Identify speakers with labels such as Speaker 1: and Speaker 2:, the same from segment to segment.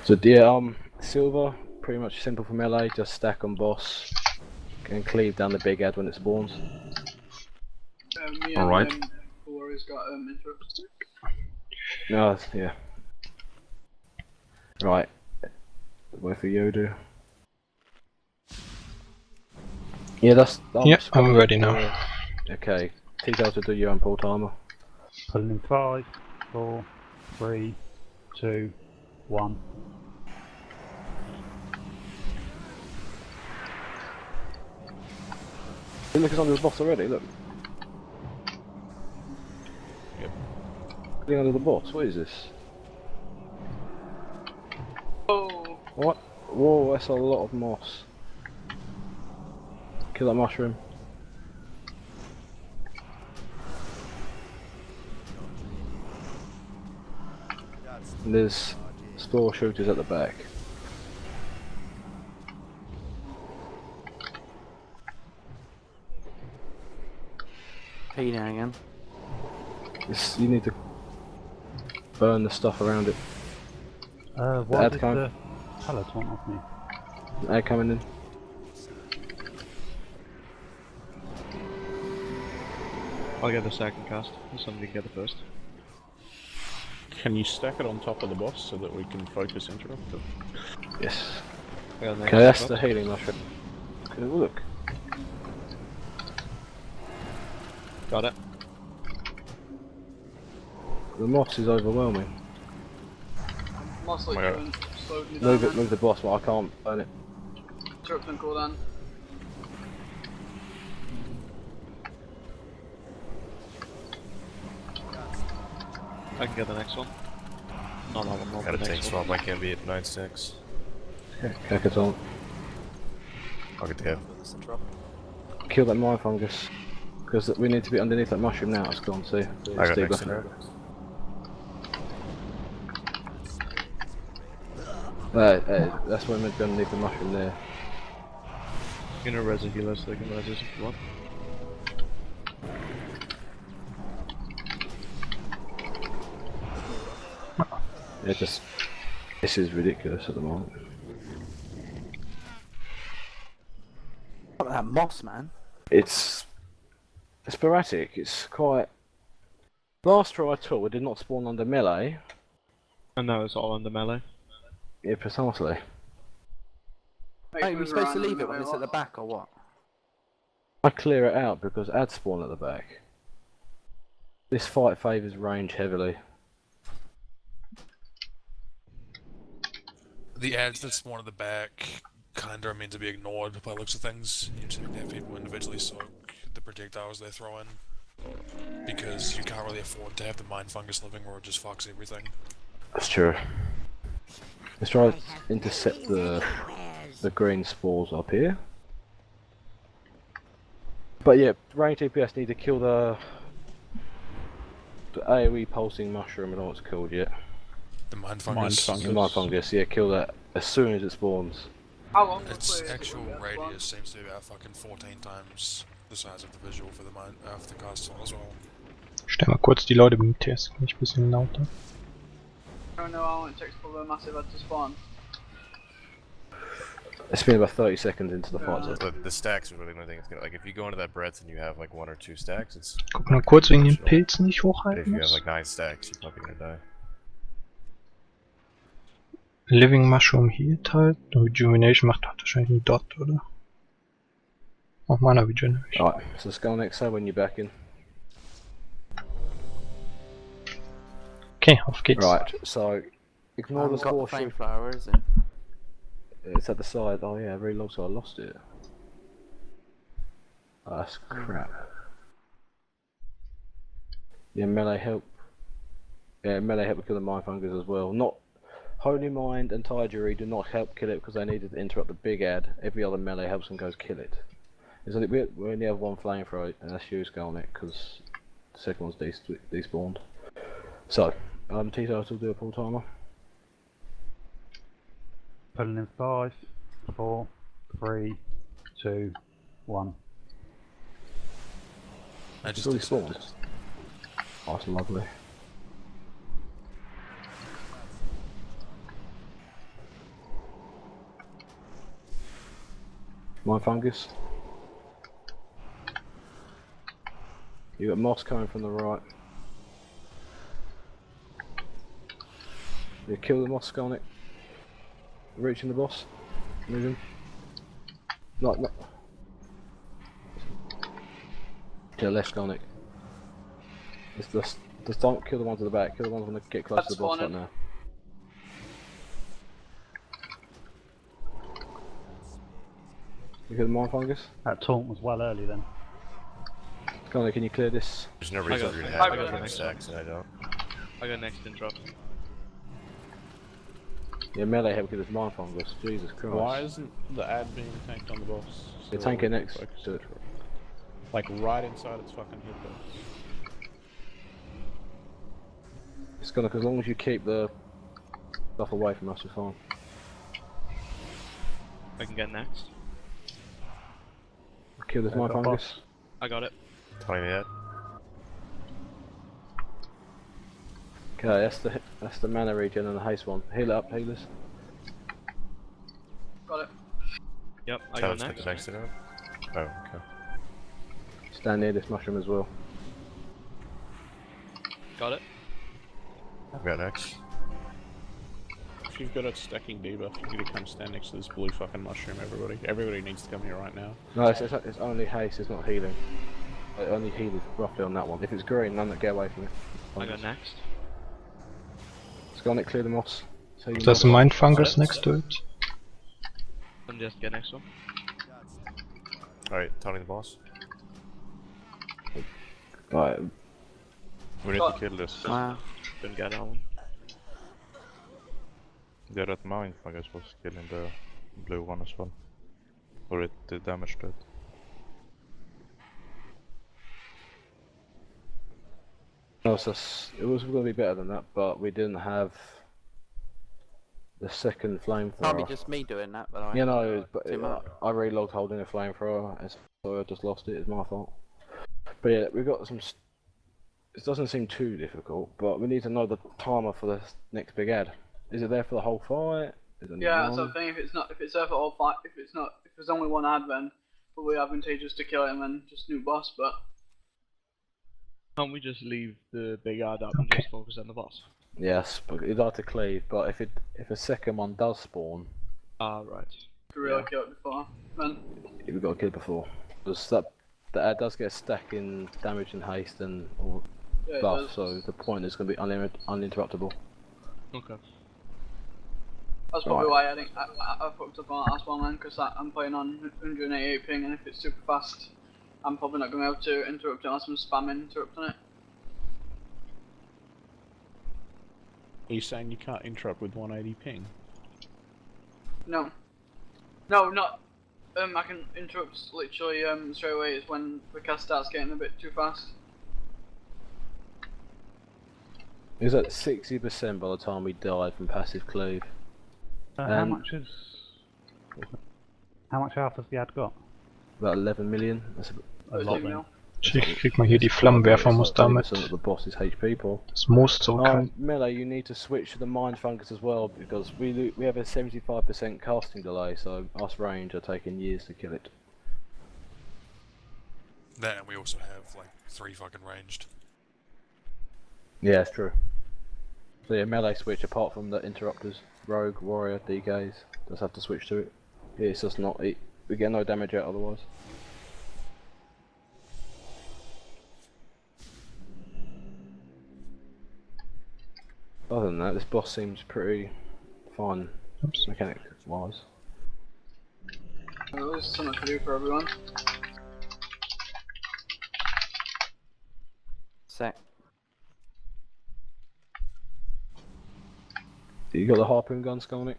Speaker 1: So yeah, silver, pretty much simple for melee, just stack on boss and cleave down the big ad when it spawns.
Speaker 2: Alright.
Speaker 3: Always got interrupts.
Speaker 1: No, yeah. Right. Wait for Yoda. Yeah, that's.
Speaker 2: Yep, I'm ready now.
Speaker 1: Okay, T-Tail to do your own pull timer.
Speaker 4: Pulling in 5, 4, 3, 2, 1.
Speaker 1: Look, it's under the boss already, look.
Speaker 2: Yep.
Speaker 1: Looking under the boss, what is this?
Speaker 3: Oh!
Speaker 1: What? Whoa, that's a lot of moss. Kill that mushroom. And there's spore shooters at the back.
Speaker 5: Peeing again.
Speaker 1: You need to burn the stuff around it.
Speaker 4: What did the pallet want off me?
Speaker 1: Ad coming in.
Speaker 6: I'll get the second cast, somebody get it first.
Speaker 7: Can you stack it on top of the boss so that we can focus interrupt it?
Speaker 1: Yes.
Speaker 6: I got the
Speaker 1: Okay,
Speaker 6: next
Speaker 1: that's
Speaker 6: shot.
Speaker 1: the healing mushroom. Okay, look.
Speaker 6: Got it.
Speaker 1: The moss is overwhelming.
Speaker 3: Moss like
Speaker 7: Yeah.
Speaker 3: slowed me down.
Speaker 1: Move the boss, but I can't burn it.
Speaker 3: Interrupt and cool down.
Speaker 6: I can get the next one. No, that one, not
Speaker 8: Gotta
Speaker 6: the
Speaker 8: take
Speaker 6: next
Speaker 8: swap,
Speaker 6: one.
Speaker 8: I can't be at 9 stacks.
Speaker 1: Kakaton.
Speaker 8: I'll get the F.
Speaker 1: Kill that mind fungus. Because we need to be underneath that mushroom now, it's gone, see?
Speaker 8: I got
Speaker 1: Steve
Speaker 8: next
Speaker 1: left. That's why we're meant to be underneath the mushroom there.
Speaker 6: You can res a healer so they can res this if you want.
Speaker 1: Yeah, just. This is ridiculous at the moment.
Speaker 5: Look at that moss, man.
Speaker 1: It's sporadic, it's quite. Last try I took, it did not spawn under melee.
Speaker 6: And now it's all under melee.
Speaker 1: Yeah, precisely.
Speaker 5: Hey, we're supposed to leave it when it's at the back or what?
Speaker 1: I clear it out because ads spawn at the back. This fight favours range heavily.
Speaker 9: The ads that spawn at the back kinda are meant to be ignored by the looks of things. You just have to have people individually soak the projectiles they throw in. Because you can't really afford to have the mind fungus living where it just fucks everything.
Speaker 1: That's true. Let's try to intercept the green spores up here. But yeah, range DPS need to kill the AoE pulsing mushroom, I don't know what it's called yet.
Speaker 9: The mind fungus.
Speaker 1: The mind fungus, yeah, kill that as soon as it spawns.
Speaker 3: How long
Speaker 9: Its
Speaker 3: was
Speaker 9: actual radius seems to be about fucking 14 times the size of the visual for the mind of the cast as well.
Speaker 2: Stell mal kurz die Leute beim Test, bin ich ein bisschen lauter.
Speaker 3: I don't know how long it takes for the massive head to spawn.
Speaker 1: It's been about 30 seconds into the fight. So.
Speaker 8: The stacks are really the only thing. It's gonna, like, if you go into that breadth and you have like 1 or 2 stacks, it's.
Speaker 2: Guck mal kurz wegen den Pilzen nicht
Speaker 8: But if
Speaker 2: hochhalten
Speaker 8: you have
Speaker 2: muss.
Speaker 8: like 9 stacks, you're probably gonna die.
Speaker 2: Living Mushroom healed halt. Rejuvenation macht halt wahrscheinlich einen Dot, oder? Auch Mana Regeneration.
Speaker 1: Alright, so let's go next time when you're back in.
Speaker 2: Okay, auf geht's.
Speaker 1: Right, so ignore the
Speaker 5: I've got
Speaker 1: spore
Speaker 5: the
Speaker 1: shoot.
Speaker 5: flame flower, is it?
Speaker 1: It's at the side. Oh yeah, very low, so I lost it. Oh, that's crap. Yeah, melee help. Yeah, melee help kill the mind fungus as well. Not Holy Mind and Taijiri do not help kill it because they needed to interrupt the big ad. Every other melee helps them goes kill it. It's only, we only have one flamethrower and that's you on it because the second one's despawned. So, T-Tails will do a pull timer.
Speaker 4: Pulling in 5, 4, 3, 2, 1.
Speaker 9: I
Speaker 1: It's
Speaker 9: just
Speaker 1: already
Speaker 9: accepted.
Speaker 1: spawned. Oh, that's lovely. Mind fungus. You got moss coming from the right. You kill the moss, Skarnick. Reaching the boss. Moving. Not. To the left, Skarnick. Just don't kill the ones at the back. Kill the ones that get close to the boss right now. You kill the mind fungus.
Speaker 4: That taunt was well early then.
Speaker 1: Skarnick, can you clear this?
Speaker 8: There's no reason for you to
Speaker 3: I
Speaker 8: have
Speaker 3: got
Speaker 8: it
Speaker 3: the
Speaker 8: in
Speaker 3: next
Speaker 8: stacks, and I don't.
Speaker 5: I got next interrupt.
Speaker 1: Yeah, melee help kill this mind fungus. Jesus Christ.
Speaker 7: Why isn't the ad being tanked on the boss?
Speaker 1: You're tanking next to it.
Speaker 7: Like right inside its fucking hitbox.
Speaker 1: It's gonna, as long as you keep the stuff away from us, we're fine.
Speaker 5: I can get next.
Speaker 1: Kill this mind fungus.
Speaker 5: I got it.
Speaker 8: Tell me that.
Speaker 1: Okay, that's the mana regen and the haste one. Heal up, healers.
Speaker 3: Got it.
Speaker 5: Yep, I
Speaker 8: Tell
Speaker 5: got
Speaker 8: us to
Speaker 5: next.
Speaker 8: get next to that. Oh, okay.
Speaker 1: Stand near this mushroom as well.
Speaker 5: Got it.
Speaker 8: I've got next.
Speaker 7: If you've got a stacking debuff, you need to come stand next to this blue fucking mushroom, everybody. Everybody needs to come here right now.
Speaker 1: No, it's only haste, it's not healing. It only heals roughly on that one. If it's green, none that get away from it.
Speaker 5: I got next.
Speaker 1: Skarnick, clear the moss. So you
Speaker 2: There's a mind fungus next to it.
Speaker 5: And just get next one.
Speaker 8: Alright, telling the boss.
Speaker 1: Right,
Speaker 6: We need to kill this.
Speaker 5: Didn't get that one.
Speaker 6: Yeah, that mind fungus was killing the blue one as well. Or it damaged it.
Speaker 1: no, so it was going to be better than that, but we didn't have the second
Speaker 5: Can't be
Speaker 1: flamethrower.
Speaker 5: just me doing that, but I.
Speaker 1: Yeah, no, but
Speaker 5: Too much.
Speaker 1: I relogged holding a flamethrower, so I just lost it. It's my fault. But yeah, we've got some. It doesn't seem too difficult, but we need to know the timer for the next big ad. Is it there for the whole fight? Is it
Speaker 3: Yeah, that's
Speaker 1: one?
Speaker 3: the thing. If it's there for all fight, if there's only one ad, then probably advantageous to kill it and then just new boss. But
Speaker 5: Can't we just leave the big ad up and just focus on the boss?
Speaker 1: Yes, but you'd like to cleave. But if a second one does spawn,
Speaker 5: Ah, right.
Speaker 3: to really kill it before, then
Speaker 1: we've got to kill it before. Because the ad does get a stack in damage and haste and or
Speaker 3: yeah, it
Speaker 1: buff,
Speaker 3: does.
Speaker 1: so the point is going to be uninterruptible.
Speaker 5: Okay.
Speaker 3: That's probably why I think I fucked up on that last one then, because I'm playing on 188 ping, and if it's super fast, I'm probably not going to be able to interrupt it unless I'm spamming interrupting it.
Speaker 7: Are you saying you can't interrupt with 180 ping?
Speaker 3: No, not. I can interrupt literally straight away. It's when the cast starts getting a bit too fast.
Speaker 1: It was at 60% by the time we died from passive cleave.
Speaker 4: How much health has the ad got?
Speaker 1: About 11 million. That's
Speaker 4: A lot then.
Speaker 2: Kriegt man hier die Flammenwerfer, muss damit
Speaker 1: of the boss's HP pull.
Speaker 2: das Moos zurückhalten.
Speaker 1: Melee, you need to switch to the mind fungus as well because we have a 75% casting delay, so us range are taking years to kill it.
Speaker 9: That and we also have like 3 fucking ranged.
Speaker 1: Yeah, it's true. So yeah, melee switch apart from the interrupters, rogue, warrior, DKs, just have to switch to it. Yeah, it's just not it. We get no damage out otherwise. Other than that, this boss seems pretty fun, mechanic wise.
Speaker 3: There's something to do for everyone.
Speaker 5: Sec.
Speaker 1: You got the harpoon gun, Skarnick?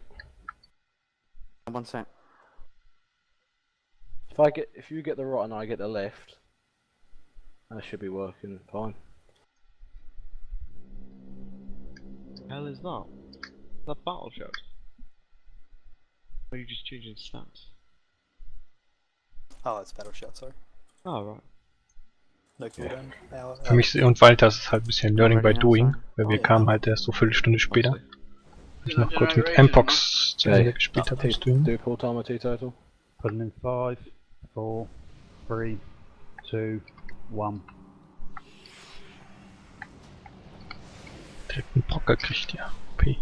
Speaker 5: 1 sec.
Speaker 1: If you get the right and I get the left, that should be working fine.
Speaker 5: The hell is that? That battle shot? Or are you just changing stats?
Speaker 10: Oh, it's battle shot, sorry.
Speaker 5: Oh, right.
Speaker 10: No cooldown.
Speaker 2: Für mich und Walter ist es halt ein bisschen Learning by Doing, weil wir kamen halt erst so eine Viertelstunde später. Weil ich noch kurz mit Mpox zu Ende gespielt habe im Stream.
Speaker 1: Do full timer 2 total.
Speaker 4: Putting in 5, 4, 3, 2, 1.
Speaker 2: Direkt einen Pocker kriegt, ja. P.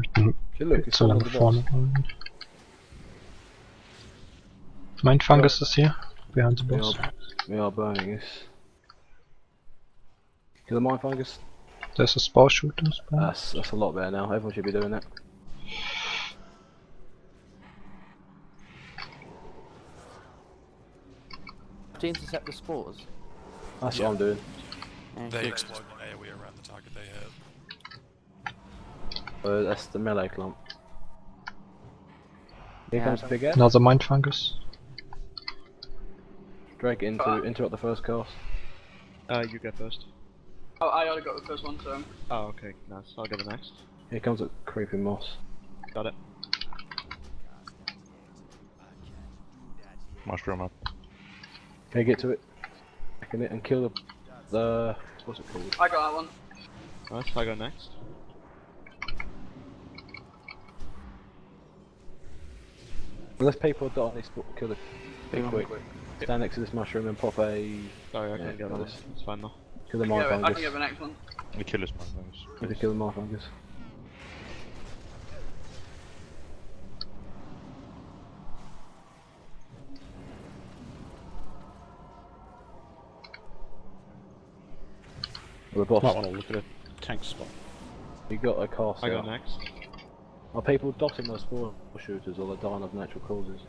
Speaker 2: Ich bin zu lange vorne. Mein Fungus is here, behind the boss.
Speaker 1: We are burning this. Kill the mind fungus.
Speaker 2: There's a spore shooter.
Speaker 1: That's a lot better now. Everyone should be doing that.
Speaker 11: To intercept the spores.
Speaker 1: That's what I'm doing.
Speaker 9: They explode an AoE around the target they hit.
Speaker 1: That's the melee clump. Here comes the big head.
Speaker 2: Another mind fungus.
Speaker 1: Drag it into interrupt the first cast.
Speaker 5: You go first.
Speaker 3: Oh, I already got the first one, so.
Speaker 5: Oh, okay, nice. I'll go the next.
Speaker 1: Here comes a creeping moss.
Speaker 5: Got it.
Speaker 6: Mushroom up.
Speaker 1: Okay, get to it. Back in it and kill the what's it called?
Speaker 3: I got that one.
Speaker 5: Nice, I go next.
Speaker 1: Unless people die, they kill the big quick. Stand next to this mushroom and pop a.
Speaker 5: Sorry, I can't get on this. It's fine now.
Speaker 1: Kill the mind
Speaker 3: I
Speaker 1: fungus.
Speaker 3: can get the next one.
Speaker 6: The killer's fungus.
Speaker 1: We kill the mind fungus. The boss.
Speaker 7: Might want to look at a tank spot.
Speaker 1: You got a cast.
Speaker 5: I go next.
Speaker 1: Are people dotting those spore shooters or they're dying of natural causes?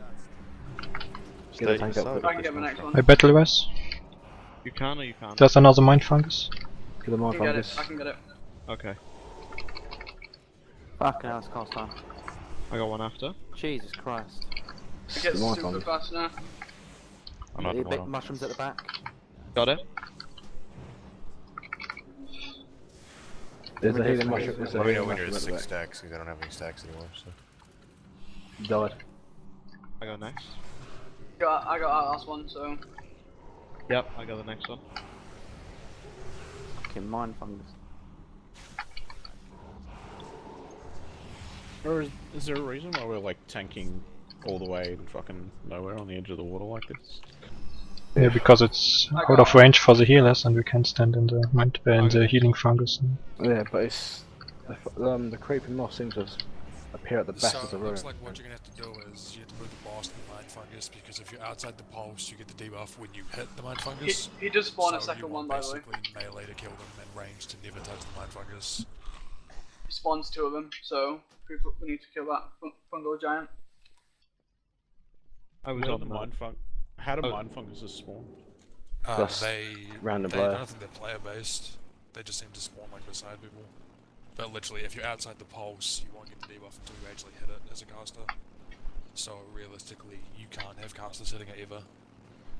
Speaker 1: Get the tank up.
Speaker 3: I can get the next one.
Speaker 2: A battle res.
Speaker 5: You can or you can't?
Speaker 2: There's another mind fungus.
Speaker 1: Kill the mind
Speaker 3: I can get
Speaker 1: fungus.
Speaker 3: it. I can get it.
Speaker 5: Okay.
Speaker 11: Fucking hell, it's cast time.
Speaker 5: I got one after.
Speaker 11: Jesus Christ.
Speaker 3: It gets
Speaker 1: The mind
Speaker 3: super
Speaker 1: fungus.
Speaker 3: fast now.
Speaker 11: The big mushrooms at the back.
Speaker 5: Got it.
Speaker 1: There's a healing mushroom. There's a
Speaker 8: Let me know
Speaker 1: healing
Speaker 8: when you're
Speaker 1: mushroom
Speaker 8: at
Speaker 1: at the
Speaker 8: 6
Speaker 1: back.
Speaker 8: stacks, because I don't have any stacks anymore, so.
Speaker 1: Died.
Speaker 5: I go next.
Speaker 3: I got that last one, so.
Speaker 5: Yep, I got the next one.
Speaker 11: Fucking mind fungus.
Speaker 7: Or is there a reason why we're like tanking all the way and fucking nowhere on the edge of the water like this?
Speaker 2: Yeah, because it's out of range for the healers and we can't stand in the mind in the healing fungus.
Speaker 1: Yeah, but it's the creeping moss seems to appear at the back of the
Speaker 9: So it
Speaker 1: room.
Speaker 9: looks like what you're gonna have to do is you have to move the boss to the mind fungus, because if you're outside the pulse, you get the debuff when you hit the mind fungus.
Speaker 3: He does spawn a
Speaker 9: So
Speaker 3: second
Speaker 9: you
Speaker 3: one,
Speaker 9: want
Speaker 3: by the way.
Speaker 9: basically melee to kill them and range to never touch the mind fungus.
Speaker 3: He spawns 2 of them, so we need to kill that fungal giant.
Speaker 5: I was
Speaker 7: Where
Speaker 5: on
Speaker 7: the
Speaker 5: the
Speaker 7: mind how do mind funguses spawn?
Speaker 1: That's
Speaker 9: They
Speaker 1: random
Speaker 9: I
Speaker 1: player.
Speaker 9: don't think they're player based. They just seem to spawn like beside people. But literally, if you're outside the pulse, you won't get the debuff until you actually hit it as a caster. So realistically, you can't have casters hitting it ever.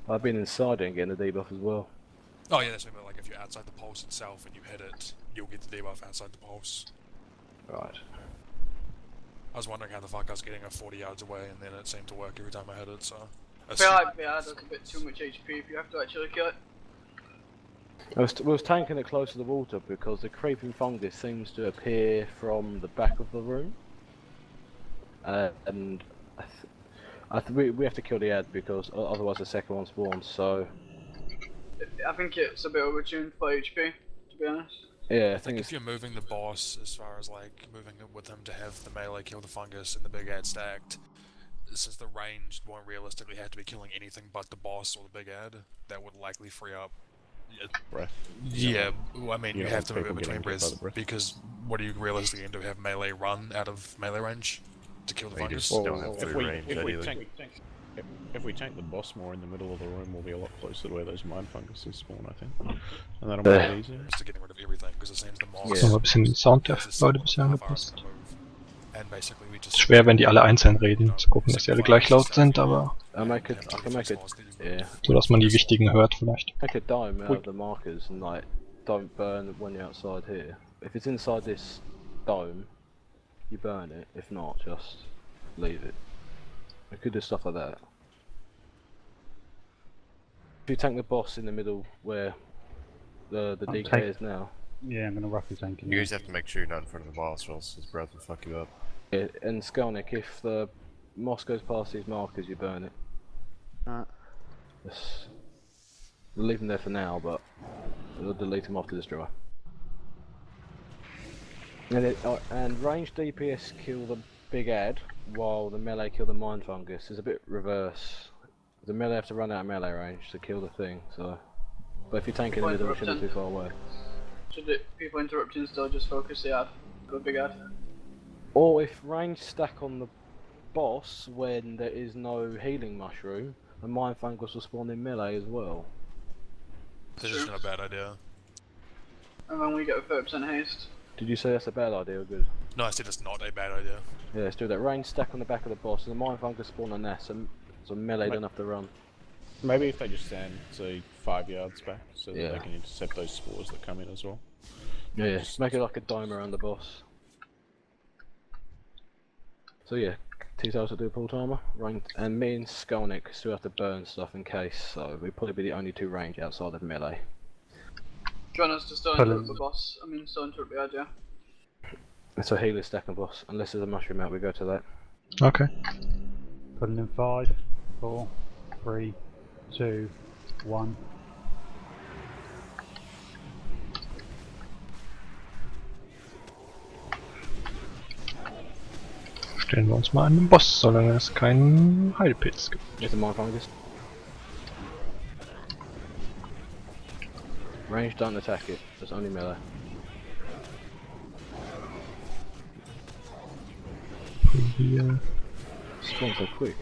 Speaker 1: I've been inside it and getting the debuff as well.
Speaker 9: Oh yeah, that's what I mean. Like if you're outside the pulse itself and you hit it, you'll get the debuff outside the pulse.
Speaker 1: Right.
Speaker 9: I was wondering how the fuck I was getting it 40 yards away, and then it seemed to work every time I hit it. So
Speaker 3: I feel like does a bit too much HP if you have to actually kill it.
Speaker 1: I was tanking it close to the water because the creeping fungus seems to appear from the back of the room. And we have to kill the ad because otherwise the second one spawns, so.
Speaker 3: I think it's a bit overtuned for HP, to be honest.
Speaker 1: Yeah,
Speaker 9: I think if you're moving the boss as far as like moving it with him to have the melee kill the fungus and the big ad stacked, since the range won't realistically have to be killing anything but the boss or the big ad, that would likely free up.
Speaker 7: Breath.
Speaker 9: Yeah, well, I mean you
Speaker 7: Yeah,
Speaker 9: have to move it
Speaker 7: people
Speaker 9: between
Speaker 7: getting hit by
Speaker 9: breaths
Speaker 7: the breath.
Speaker 9: because what are you realistically going to have melee run out of melee range to kill the
Speaker 8: They
Speaker 9: fungus?
Speaker 8: just don't have free range
Speaker 7: if we
Speaker 8: ideally.
Speaker 7: if we tank the boss more in the middle of the room, we'll be a lot closer to where those mind funguses spawn, I think. And that'll make it easier.
Speaker 9: Just to getting rid of everything because it seems the moss.
Speaker 2: So ein bisschen Sound der
Speaker 9: has a
Speaker 2: Leute
Speaker 9: similar
Speaker 2: bisher
Speaker 9: amount of
Speaker 2: angepasst.
Speaker 9: hours to move. And basically we just
Speaker 2: Schwer, wenn die alle einzeln reden, zu gucken, dass sie alle gleich laut sind, aber
Speaker 1: I can make it, yeah.
Speaker 2: so, dass man die wichtigen hört vielleicht.
Speaker 1: Make a dome out of the markers and like don't burn when you're outside here. If it's inside this dome, you burn it. If not, just leave it. We could do stuff like that. If you tank the boss in the middle where the DK is now,
Speaker 4: Yeah, I'm gonna roughly tank him.
Speaker 8: You guys have to make sure you're not in front of the boss, or else his breath will fuck you up.
Speaker 1: Yeah, and Skelnick, if the moss goes past these markers, you burn it. Just leave them there for now, but we'll delete them after destroy. And range DPS kill the big ad, while the melee kill the mind fungus. It's a bit reverse. The melee have to run out of melee range to kill the thing, so... But if you tank in the middle, it shouldn't be too far away.
Speaker 3: Should people interrupting still just focus the ad? The big ad?
Speaker 1: Or if range stack on the boss when there is no healing mushroom, the mind fungus will spawn in melee as well.
Speaker 9: This is not a bad idea.
Speaker 3: And then we get a 30% haste.
Speaker 1: Did you say that's a bad idea or good?
Speaker 9: No, I said it's not a bad idea.
Speaker 1: Yeah, let's do that. Range stack on the back of the boss, and the mind fungus spawn on that, so melee don't have to run.
Speaker 7: Maybe if they just stand, say, 5 yards back, so that
Speaker 1: Yeah.
Speaker 7: they can intercept those spores that come in as well.
Speaker 1: Yeah, make it like a dome around the boss. So yeah, T-Tails will do full timer, and me and Skelnick still have to burn stuff in case, so we'll probably be the only two range outside of melee.
Speaker 3: Do you want us to still interrupt the boss? I mean, still interrupt the ad, yeah?
Speaker 1: It's a healer stack and boss, unless there's a mushroom out, we go to that.
Speaker 2: Okay.
Speaker 4: Putting in 5, 4, 3, 2, 1.
Speaker 2: Stellen wir uns mal an den Boss, solange es keinen Heilpilz gibt.
Speaker 1: Here's the mind fungus. Range don't attack it, it's only melee.
Speaker 2: Hier.
Speaker 1: Spawn so quick.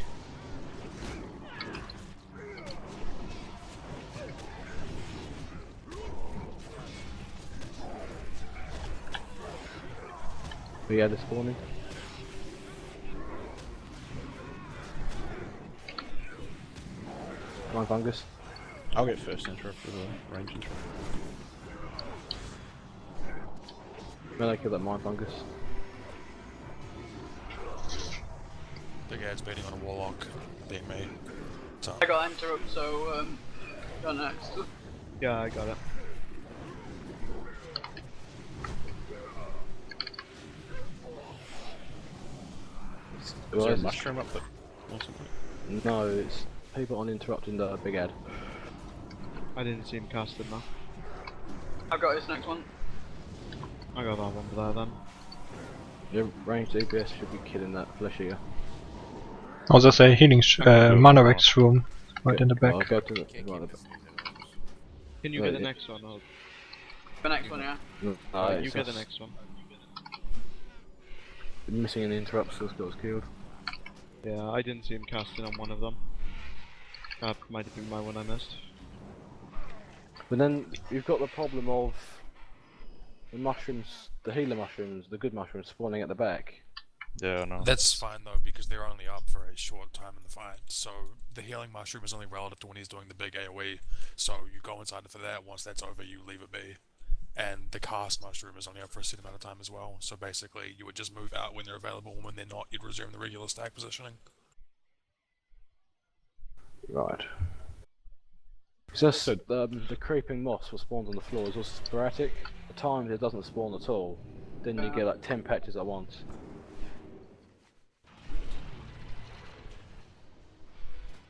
Speaker 1: We had the spawning. Mind fungus.
Speaker 7: I'll get first interrupt for the range interrupt.
Speaker 1: Melee kill that mind fungus.
Speaker 9: Big ad's baiting on a warlock, being me. So.
Speaker 3: I got interrupt, so go next.
Speaker 5: Yeah, I got it.
Speaker 7: Is there a mushroom up there?
Speaker 1: No, it's people on interrupting the big ad.
Speaker 5: I didn't see him casting that.
Speaker 3: I've got this next one.
Speaker 5: I got that one there then.
Speaker 1: Your range DPS should be killing that flesh eater.
Speaker 2: Oh, there's a healing mana Rex room right in the back.
Speaker 1: I'll go to the right.
Speaker 5: Can you get the next one? Or...
Speaker 3: The next one, yeah.
Speaker 1: No,
Speaker 5: you get the next one.
Speaker 1: Missing an interrupt, so this guy's killed.
Speaker 5: Yeah, I didn't see him casting on one of them. That might have been my one I missed.
Speaker 1: But then you've got the problem of the mushrooms, the healer mushrooms, the good mushrooms spawning at the back.
Speaker 6: Yeah, no.
Speaker 9: That's fine though, because they're only up for a short time in the fight. So the healing mushroom is only relative to when he's doing the big AoE. So you go inside for that. Once that's over, you leave it be. And the cast mushroom is only up for a certain amount of time as well. So basically, you would just move out when they're available, and when they're not, you'd resume the regular stack positioning.
Speaker 1: Right. So the creeping moss that spawns on the floor is also sporadic. At times it doesn't spawn at all. Then you get like 10 patches at once.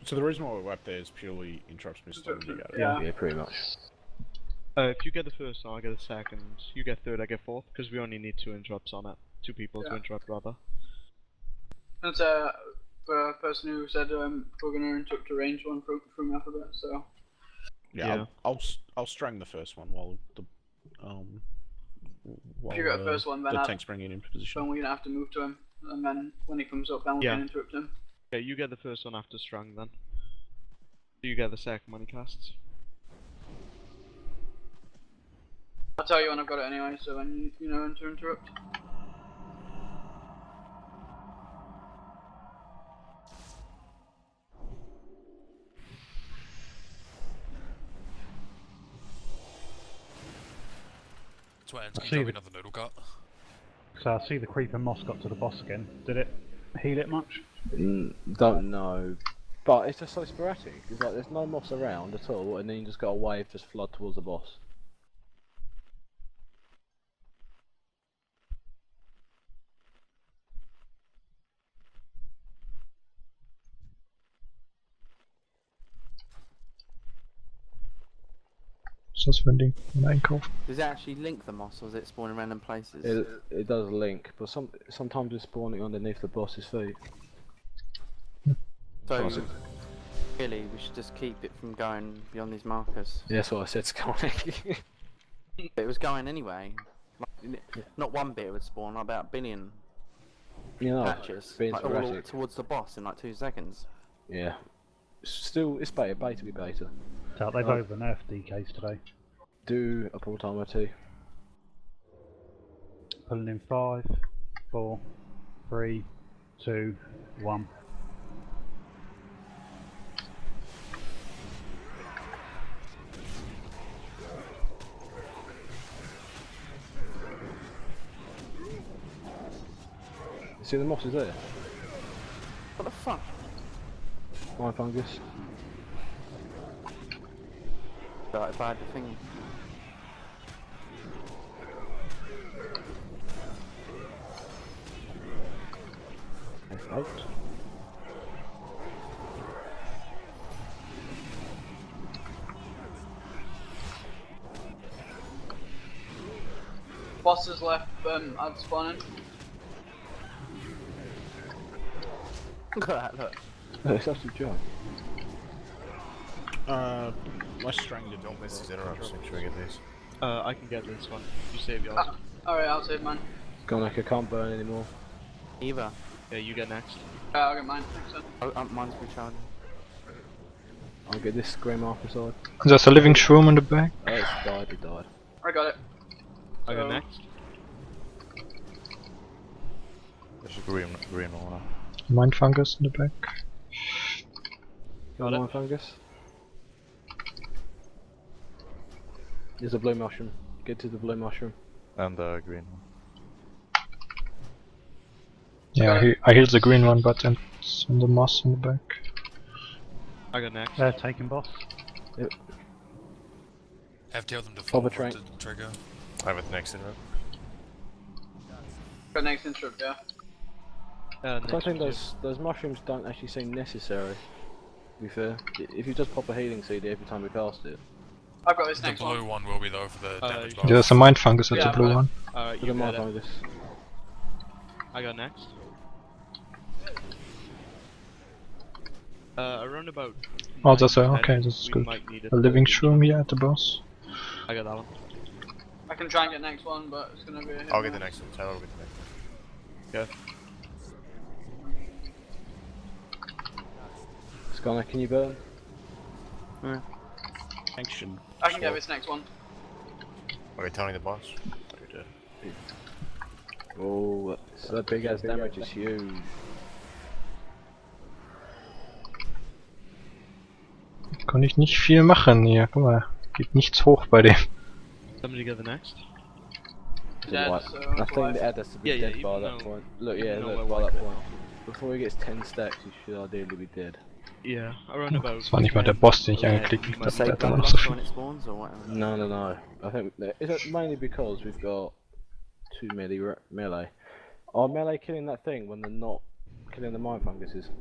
Speaker 7: So the reason why we're up there is purely interrupts missed on the
Speaker 1: Yeah, pretty much.
Speaker 5: If you get the first one, I get the second. You get third, I get fourth, because we only need 2 interrupts on it. 2 people to interrupt, rather.
Speaker 3: That's for a person who said we're going to interrupt a range one from alphabet, so...
Speaker 7: Yeah, I'll strang the first one while the
Speaker 3: if you get the first one, then
Speaker 7: the tank's bringing in position.
Speaker 3: Then we're gonna have to move to him, and then when he comes up, then we can interrupt him.
Speaker 5: Yeah, you get the first one after strong then. You get the second when he casts.
Speaker 3: I'll tell you when I've got it anyway, so when you know when to interrupt.
Speaker 9: Can you another noodle cut?
Speaker 4: So I see the creeper moss got to the boss again. Did it heal it much?
Speaker 1: Don't know. But it's just so sporadic. It's like there's no moss around at all, and then you just got a wave just flood towards the boss.
Speaker 2: ist das für ein Ding? Ein Einkauf?
Speaker 11: Does it actually link the moss, or is it spawn in random places?
Speaker 1: It does link, but sometimes it's spawning underneath the boss's feet.
Speaker 11: So, really, we should just keep it from going beyond these markers.
Speaker 1: Yeah, that's what I said, Sonic.
Speaker 11: But it was going anyway. Like, not one bit would spawn, like about a billion patches.
Speaker 1: being
Speaker 11: Like all
Speaker 1: sporadic.
Speaker 11: towards the boss in like 2 seconds.
Speaker 1: Yeah. Still, it's beta to be beta.
Speaker 4: So they've over nerfed DKs today.
Speaker 1: Do a Part1 too.
Speaker 4: Pulling in 5, 4, 3, 2, 1.
Speaker 1: You see the moss is there?
Speaker 11: What the fuck?
Speaker 1: My fungus.
Speaker 11: Right, if I had the thing.
Speaker 1: It's out.
Speaker 3: Boss has left, ad spawning.
Speaker 11: Look at that, look.
Speaker 1: It's actually a job.
Speaker 7: My string did
Speaker 8: Don't miss these interrupts, make sure you get these.
Speaker 5: I can get this one. You save yours.
Speaker 3: Alright, I'll save mine.
Speaker 1: Gonna, I can't burn anymore.
Speaker 11: Either.
Speaker 5: Yeah, you get next.
Speaker 3: I'll get mine. Thanks,
Speaker 11: Oh, mine's recharging.
Speaker 1: I'll get this grey marker side.
Speaker 2: There's a living shroom in the back.
Speaker 1: Oh, it's died, it died.
Speaker 3: I got it.
Speaker 5: I go
Speaker 3: So-
Speaker 5: next.
Speaker 6: There's a green one.
Speaker 2: Mind fungus in the back.
Speaker 1: Got my fungus. There's a blue mushroom. Get to the blue mushroom.
Speaker 6: And the green one.
Speaker 2: Yeah, I healed the green one, but then it's on the moss in the back.
Speaker 5: I go next.
Speaker 4: Taking boss.
Speaker 9: FTL them to
Speaker 1: Hover
Speaker 9: fall
Speaker 1: train.
Speaker 9: to trigger.
Speaker 8: I have it next interrupt.
Speaker 3: Got next interrupt, yeah.
Speaker 1: I don't think those mushrooms don't actually seem necessary. To be fair, if you just pop a healing CD every time we cast it.
Speaker 3: I've got this
Speaker 9: The
Speaker 3: next
Speaker 9: blue
Speaker 3: one.
Speaker 9: one will be though for the damage buff.
Speaker 2: There's a mind fungus, that's
Speaker 3: Yeah,
Speaker 2: a blue
Speaker 3: but-
Speaker 2: one.
Speaker 5: Alright,
Speaker 1: Look
Speaker 5: you
Speaker 1: at my
Speaker 5: get it.
Speaker 1: fungus.
Speaker 5: I go next. Around about.
Speaker 2: Oh, that's a,
Speaker 5: 9,
Speaker 2: okay,
Speaker 5: 10,
Speaker 2: that's
Speaker 5: we
Speaker 2: good.
Speaker 5: might need
Speaker 2: A living shroom here at the boss.
Speaker 5: I got that one.
Speaker 3: I can try and get next one, but it's gonna be a hit.
Speaker 8: I'll get the next one. Tyler will get the next one.
Speaker 5: Okay.
Speaker 1: Scanner, can you burn?
Speaker 7: Action.
Speaker 3: I can get this next one.
Speaker 8: Okay, telling the boss. Okay,
Speaker 1: Oh, so that big ass damage is huge.
Speaker 2: Kann ich nicht viel machen hier, guck mal. Geht nichts hoch bei dem.
Speaker 5: Somebody get the next.
Speaker 3: Dead,
Speaker 1: Right.
Speaker 3: so
Speaker 1: I
Speaker 3: that's
Speaker 1: think
Speaker 3: why.
Speaker 1: the ad has to be
Speaker 5: Yeah,
Speaker 1: dead
Speaker 5: even
Speaker 1: by that
Speaker 5: though-
Speaker 1: point. Look,
Speaker 5: even
Speaker 1: yeah,
Speaker 5: though
Speaker 1: look,
Speaker 5: we're
Speaker 1: by that
Speaker 5: like-
Speaker 1: point. Before he gets 10 stacks, he should ideally be dead.
Speaker 5: Yeah, around about.
Speaker 2: Das war nicht mal der Boss, den ich
Speaker 5: 10,
Speaker 2: angeklickt
Speaker 5: we
Speaker 2: habe.
Speaker 5: might
Speaker 11: Say
Speaker 2: Der
Speaker 5: be
Speaker 2: hat
Speaker 11: don't
Speaker 2: noch so
Speaker 11: lost
Speaker 2: viel.
Speaker 11: when it spawns, or whatever.
Speaker 1: No. I think is it mainly because we've got 2 melee. Our melee killing that thing when they're not killing the mind funguses.